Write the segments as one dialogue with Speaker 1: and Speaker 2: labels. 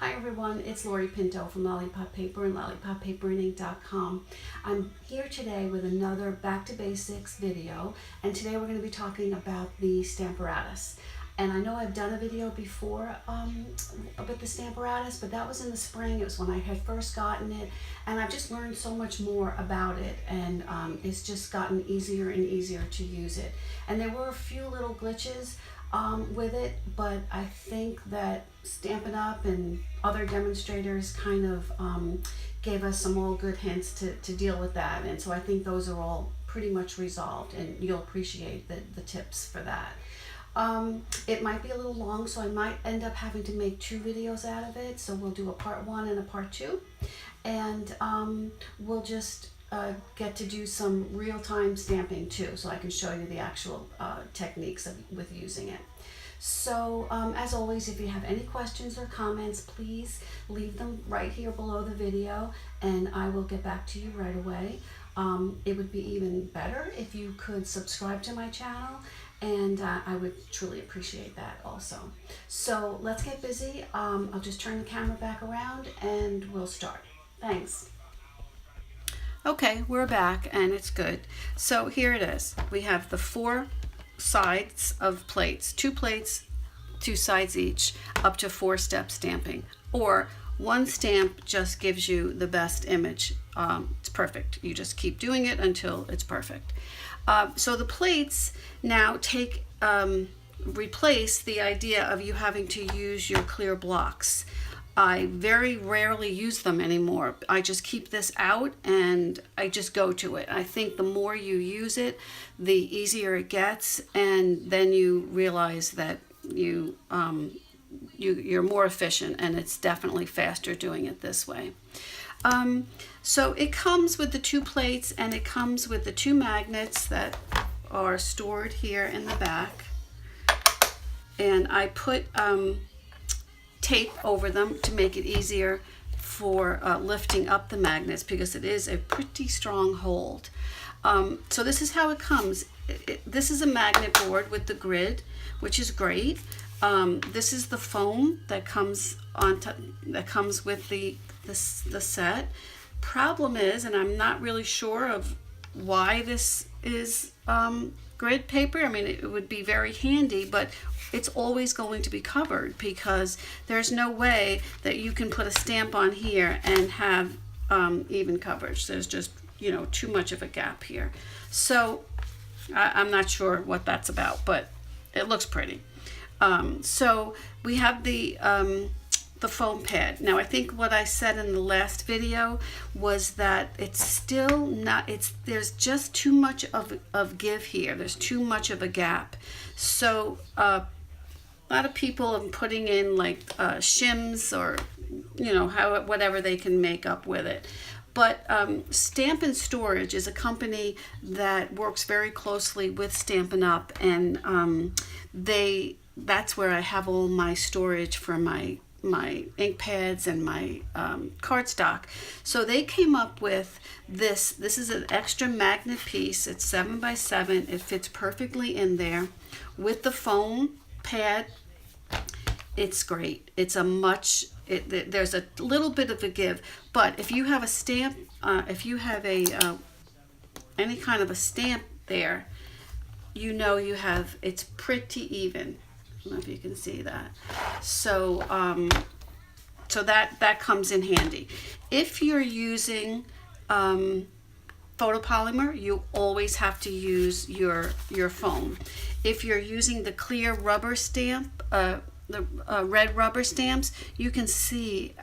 Speaker 1: Hi everyone, it's Lori Pinto from Lollipop Paper and LollipopPaperandInk.com. I'm here today with another Back to Basics video, and today we're going to be talking about the Stamparatus. And I know I've done a video before about the Stamparatus, but that was in the spring. It was when I had first gotten it, and I've just learned so much more about it, and it's just gotten easier and easier to use it. And there were a few little glitches with it, but I think that Stampin'Up and other demonstrators kind of gave us some all good hints to deal with that, and so I think those are all pretty much resolved, and you'll appreciate the tips for that. It might be a little long, so I might end up having to make 2 videos out of it, so we'll do a part 1 and a part 2, and we'll just get to do some real-time stamping too, so I can show you the actual techniques with using it. So as always, if you have any questions or comments, please leave them right here below the video, and I will get back to you right away. It would be even better if you could subscribe to my channel, and I would truly appreciate that also. So let's get busy. I'll just turn the camera back around and we'll start. Thanks. Okay, we're back and it's good. So here it is. We have the 4 sides of plates, 2 plates, 2 sides each, up to 4-step stamping. Or 1 stamp just gives you the best image. It's perfect. You just keep doing it until it's perfect. So the plates now replace the idea of you having to use your clear blocks. I very rarely use them anymore. I just keep this out and I just go to it. I think the more you use it, the easier it gets, and then you realize that you're more efficient, and it's definitely faster doing it this way. So it comes with the 2 plates, and it comes with the 2 magnets that are stored here in the back, and I put tape over them to make it easier for lifting up the magnets, because it is a pretty strong hold. So this is how it comes. This is a magnet board with the grid, which is great. This is the foam that comes with the set. Problem is, and I'm not really sure of why this is grid paper. I mean, it would be very handy, but it's always going to be covered, because there's no way that you can put a stamp on here and have even coverage. There's just, too much of a gap here. So I'm not sure what that's about, but it looks pretty. So we have the foam pad. Now, I think what I said in the last video was that it's still not, there's just too much of give here. There's too much of a gap. So a lot of people are putting in like shims, or whatever they can make up with it. But Stamp and Storage is a company that works very closely with Stampin' Up, and that's where I have all my storage for my ink pads and my cardstock. So they came up with this. This is an extra magnet piece. It's 7 by 7. It fits perfectly in there with the foam pad. It's great. It's there's a little bit of a give, but if you have a stamp, if you have any kind of a stamp there, it's pretty even. I don't know if you can see that. So so that comes in handy. If you're using photopolymer, you always have to use your foam. If you're using the clear rubber stamp, the red rubber stamps, you can see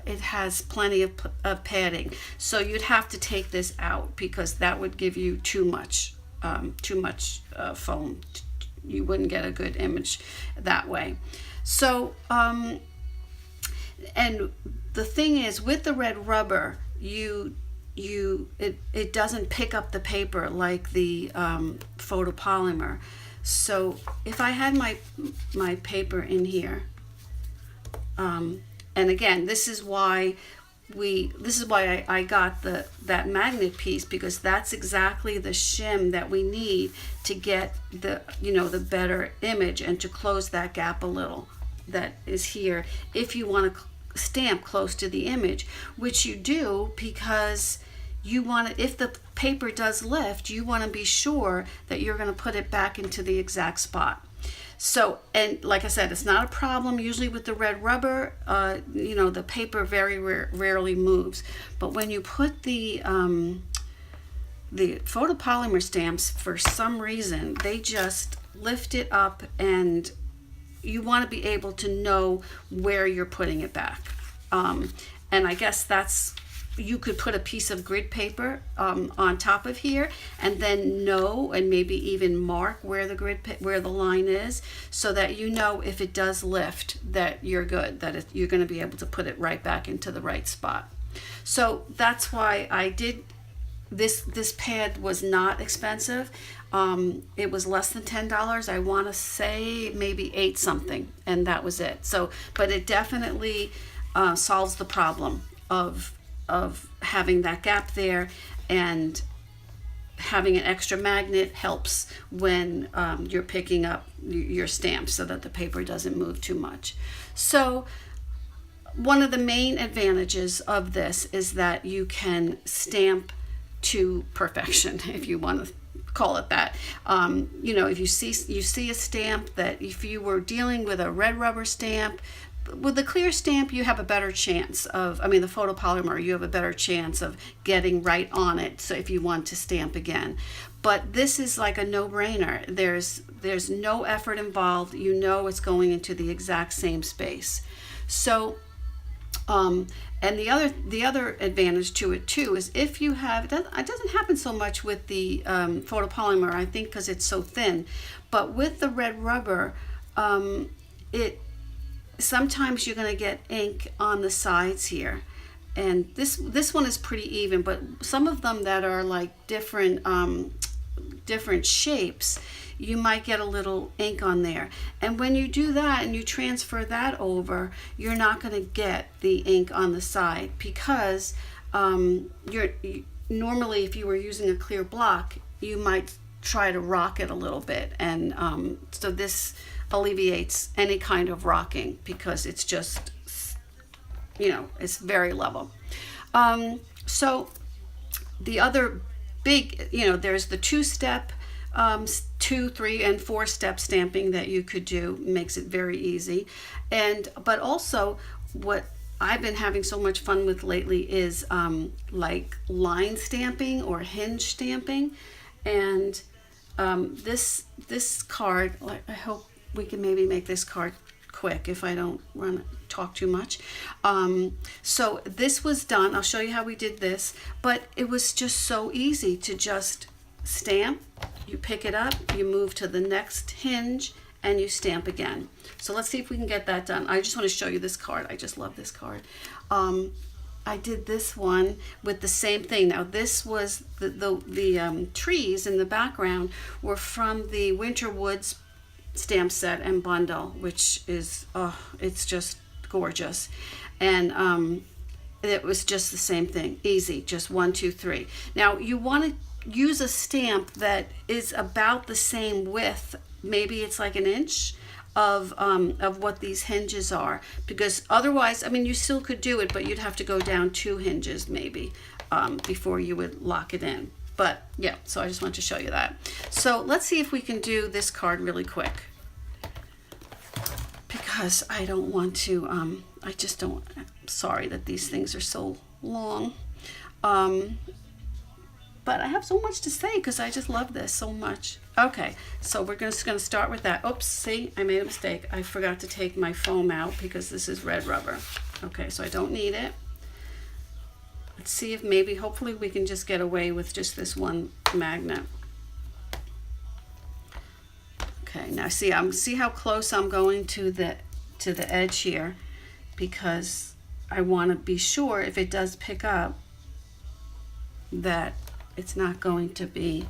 Speaker 1: it has plenty of padding. So you'd have to take this out, because that would give you too much foam. You wouldn't get a good image that way. So and the thing is, with the red rubber, it doesn't pick up the paper like the photopolymer. So if I had my paper in here, and again, this is why I got that magnet piece, because that's exactly the shim that we need to get the better image and to close that gap a little that is here, if you want to stamp close to the image, which you do because you want to, if the paper does lift, you want to be sure that you're going to put it back into the exact spot. So, and like I said, it's not a problem usually with the red rubber. You know, the paper very rarely moves. But when you put the photopolymer stamps, for some reason, they just lift it up, and you want to be able to know where you're putting it back. And I guess that's, you could put a piece of grid paper on top of here, and then know, and maybe even mark where the where the line is, so that you know if it does lift that you're good, that you're going to be able to put it right back into the right spot. So that's why I did this. This pad was not expensive. It was less than $10. I want to say maybe 8 something, and that was it. So, but it definitely solves the problem of having that gap there, and having an extra magnet helps when you're picking up your stamps so that the paper doesn't move too much. So one of the main advantages of this is that you can stamp to perfection, if you want to call it that. You know, if you see a stamp that, if you were dealing with a red rubber stamp, with the clear stamp, you have a better chance of, I mean, the photopolymer, you have a better chance of getting right on it. So if you want to stamp again, but this is like a no-brainer. There's no effort involved. You know, it's going into the exact same space. So, and the other advantage to it too is, if you have, it doesn't happen so much with the photopolymer, I think, because it's so thin, but with the red rubber, sometimes you're going to get ink on the sides here, and this one is pretty even, but some of them that are like different shapes, you might get a little ink on there. And when you do that and you transfer that over, you're not going to get the ink on the side, because normally if you were using a clear block, you might try to rock it a little bit, and so this alleviates any kind of rocking, because it's just, you know, it's very level. So the other big, you know, there's the 2-step, 2, 3, and 4-step stamping that you could do. Makes it very easy. But also, what I've been having so much fun with lately is like line stamping or hinge stamping. And this card, I hope we can maybe make this card quick if I don't talk too much. So this was done. I'll show you how we did this, but it was just so easy to just stamp. You pick it up, you move to the next hinge, and you stamp again. So let's see if we can get that done. I just want to show you this card. I just love this card. I did this one with the same thing. Now this was the trees in the background were from the Winter Woods stamp set and bundle, which is, it's just gorgeous. And it was just the same thing, easy, just 1, 2, 3. Now you want to use a stamp that is about the same width, maybe it's like 1 inch of what these hinges are, because otherwise, I mean, you still could do it, but you'd have to go down 2 hinges maybe before you would lock it in. But yeah, so I just want to show you that. So let's see if we can do this card really quick, because I don't want to, I just don't, I'm sorry that these things are so long. But I have so much to say because I just love this so much. Okay, so we're just going to start with that. Oops, see, I made a mistake. I forgot to take my foam out because this is red rubber. Okay, so I don't need it. Let's see if maybe, hopefully we can just get away with just this one magnet. Okay, now see how close I'm going to the edge here, because I want to be sure if it does pick up that it's not going to be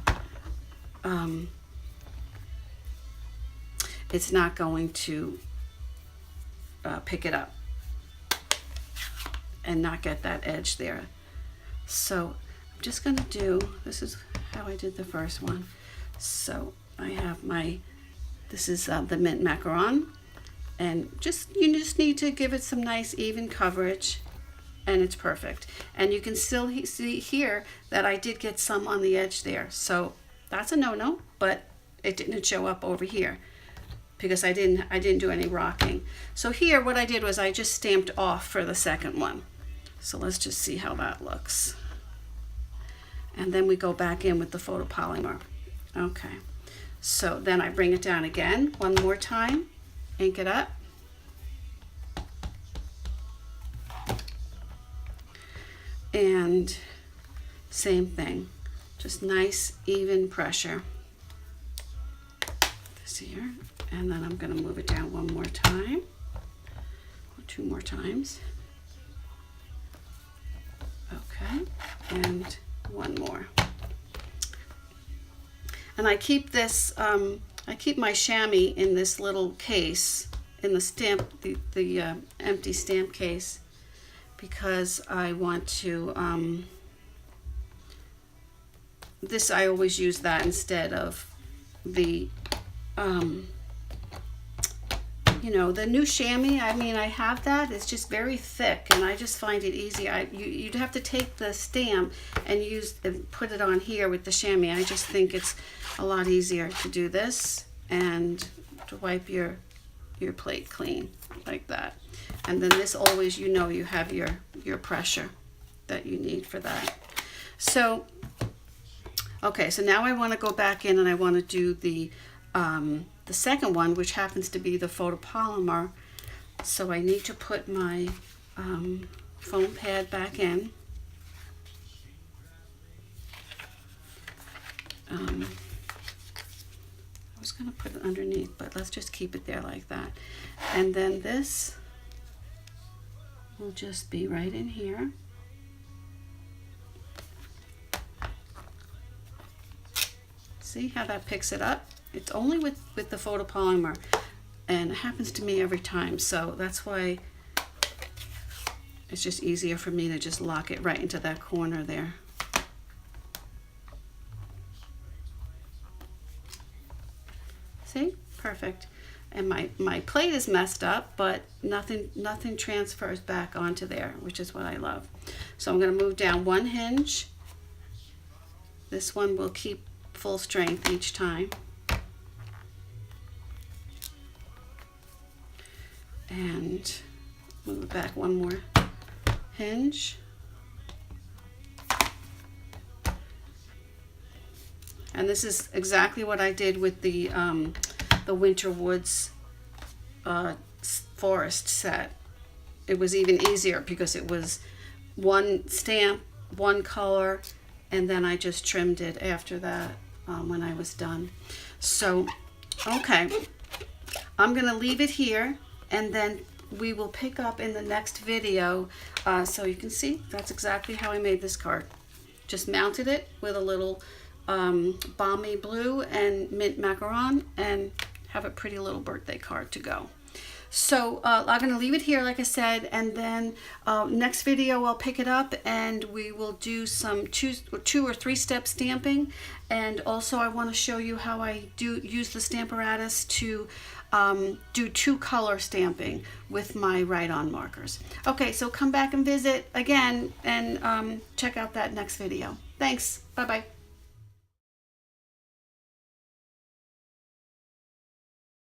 Speaker 1: it's not going to pick it up and not get that edge there. So I'm just going to do, this is how I did the first one. So I have my, this is the mint macaron, And you just need to give it some nice even coverage, and it's perfect. And you can still see here that I did get some on the edge there, so that's a no-no, but it didn't show up over here because I didn't do any rocking. So here what I did was I just stamped off for the second one. So let's just see how that looks. And then we go back in with the photopolymer. Okay, so then I bring it down again one more time, ink it up. And same thing, just nice even pressure. This here, and then I'm going to move it down one more time, or two more times. Okay, and one more. And I keep this, I keep my chamois in this little case, in the stamp, the empty stamp case, because I want to, I always use that instead of the, you know, the new chamois. I mean, I have that, it's just very thick, and I just find it easy. You'd have to take the stamp and put it on here with the chamois. I just think it's a lot easier to do this and to wipe your plate clean like that. And then this always, you know, you have your pressure that you need for that. So, okay, so now I want to go back in and I want to do the second one, which happens to be the photopolymer. So I need to put my foam pad back in. I was going to put it underneath, but let's just keep it there like that. And then this will just be right in here. See how that picks it up? It's only with the photopolymer, and it happens to me every time, so that's why it's just easier for me to just lock it right into that corner there. See? Perfect. And my plate is messed up, but nothing transfers back onto there, which is what I love. So I'm going to move down one hinge. This one will keep full strength each time. And move it back one more hinge. And this is exactly what I did with the Winter Woods forest set. It was even easier because it was one stamp, one color, and then I just trimmed it after that when I was done. So, okay, I'm gonna leave it here, and then we will pick up in the next video. So you can see that's exactly how I made this card. Just mounted it with a little balmy blue and mint macaron, and have a pretty little birthday card to go. So I'm going to leave it here, like I said, and then next video I'll pick it up and we will do some two or three step stamping. And also I want to show you how I use the Stamparatus to do 2-color stamping with my write-on markers. Okay, so come back and visit again and check out that next video. Thanks. Bye-bye.